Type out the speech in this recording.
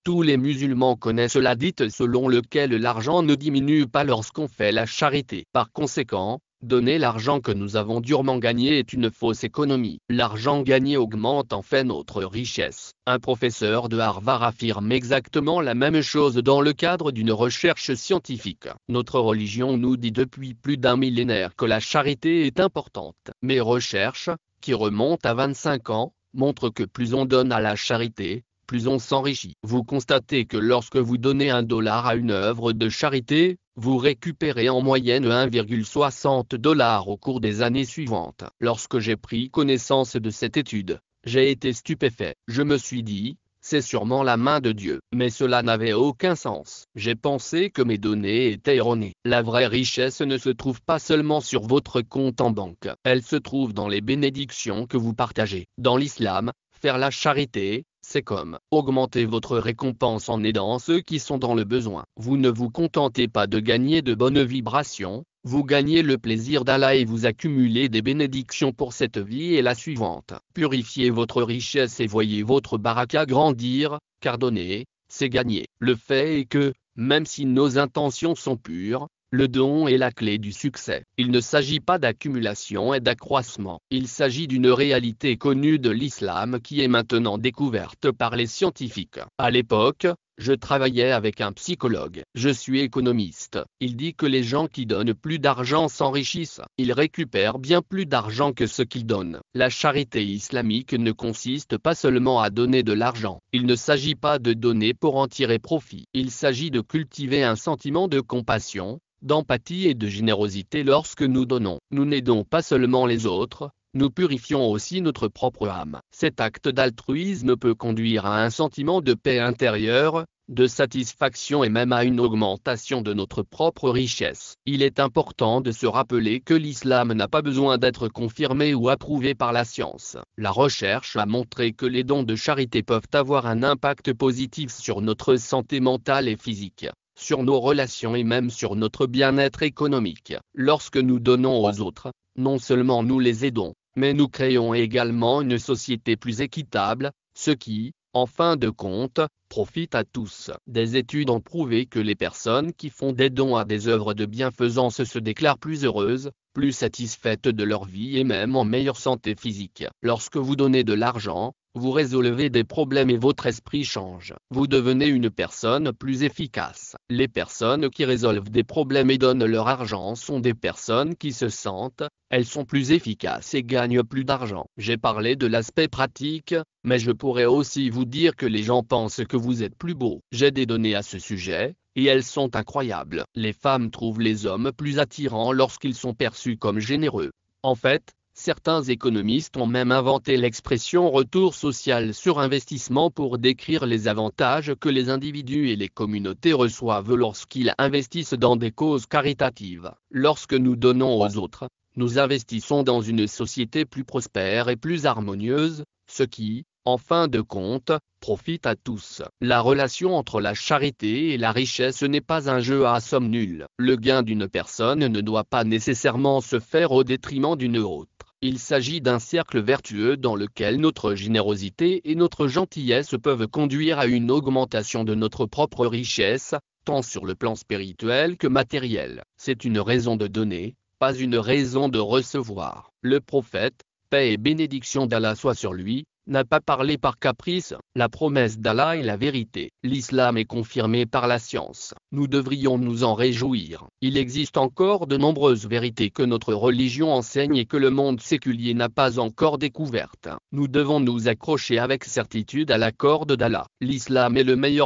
Tous les musulmans connaissent l'hadith selon lequel l'argent ne diminue pas lorsqu'on fait la charité. Par conséquent, donner l'argent que nous avons durement gagné est une fausse économie. L'argent gagné augmente en fait notre richesse. Un professeur de Harvard affirme exactement la même chose dans le cadre d'une recherche scientifique. Notre religion nous dit depuis plus d'un millénaire que la charité est importante. Mes recherches, qui remontent à 25 ans, montrent que plus on donne à la charité, plus on s'enrichit. Vous constatez que lorsque vous donnez $1 à une œuvre de charité, vous récupérez en moyenne 1,60 $ au cours des années suivantes. Lorsque j'ai pris connaissance de cette étude, j'ai été stupéfait. Je me suis dit, c'est sûrement la main de Dieu. Mais cela n'avait aucun sens. J'ai pensé que mes données étaient erronées. La vraie richesse ne se trouve pas seulement sur votre compte en banque. Elle se trouve dans les bénédictions que vous partagez. Dans l'islam, faire la charité, c'est comme augmenter votre récompense en aidant ceux qui sont dans le besoin. Vous ne vous contentez pas de gagner de bonnes vibrations, vous gagnez le plaisir d'Allah et vous accumulez des bénédictions pour cette vie et la suivante. Purifiez votre richesse et voyez votre baraka grandir, car donner, c'est gagner. Le fait est que, même si nos intentions sont pures, le don est la clé du succès. Il ne s'agit pas d'accumulation et d'accroissement. Il s'agit d'une réalité connue de l'islam qui est maintenant découverte par les scientifiques. À l'époque, je travaillais avec un psychologue. Je suis économiste. Il dit que les gens qui donnent plus d'argent s'enrichissent. Ils récupèrent bien plus d'argent que ce qu'ils donnent. La charité islamique ne consiste pas seulement à donner de l'argent. Il ne s'agit pas de donner pour en tirer profit. Il s'agit de cultiver un sentiment de compassion, d'empathie et de générosité lorsque nous donnons. Nous n'aidons pas seulement les autres, nous purifions aussi notre propre âme. Cet acte d'altruisme peut conduire à un sentiment de paix intérieure, de satisfaction et même à une augmentation de notre propre richesse. Il est important de se rappeler que l'islam n'a pas besoin d'être confirmé ou approuvé par la science. La recherche a montré que les dons de charité peuvent avoir un impact positif sur notre santé mentale et physique, sur nos relations et même sur notre bien-être économique. Lorsque nous donnons aux autres, non seulement nous les aidons, mais nous créons également une société plus équitable, ce qui, en fin de compte, profite à tous. Des études ont prouvé que les personnes qui font des dons à des œuvres de bienfaisance se déclarent plus heureuses, plus satisfaites de leur vie et même en meilleure santé physique. Lorsque vous donnez de l'argent, vous résolvez des problèmes et votre esprit change. Vous devenez une personne plus efficace. Les personnes qui résolvent des problèmes et donnent leur argent sont des personnes qui se sentent, elles sont plus efficaces et gagnent plus d'argent. J'ai parlé de l'aspect pratique, mais je pourrais aussi vous dire que les gens pensent que vous êtes plus beau. J'ai des données à ce sujet, et elles sont incroyables. Les femmes trouvent les hommes plus attirants lorsqu'ils sont perçus comme généreux. En fait, certains économistes ont même inventé l'expression retour social sur investissement pour décrire les avantages que les individus et les communautés reçoivent lorsqu'ils investissent dans des causes caritatives. Lorsque nous donnons aux autres, nous investissons dans une société plus prospère et plus harmonieuse, ce qui, en fin de compte, profite à tous. La relation entre la charité et la richesse n'est pas un jeu à somme nulle. Le gain d'une personne ne doit pas nécessairement se faire au détriment d'une autre. Il s'agit d'un cercle vertueux dans lequel notre générosité et notre gentillesse peuvent conduire à une augmentation de notre propre richesse, tant sur le plan spirituel que matériel. C'est une raison de donner, pas une raison de recevoir. Le prophète, paix et bénédiction d'Allah soit sur lui, n'a pas parlé par caprice. La promesse d'Allah est la vérité. L'islam est confirmé par la science. Nous devrions nous en réjouir. Il existe encore de nombreuses vérités que notre religion enseigne et que le monde séculier n'a pas encore découvertes. Nous devons nous accrocher avec certitude à la corde d'Allah. L'islam est le meilleur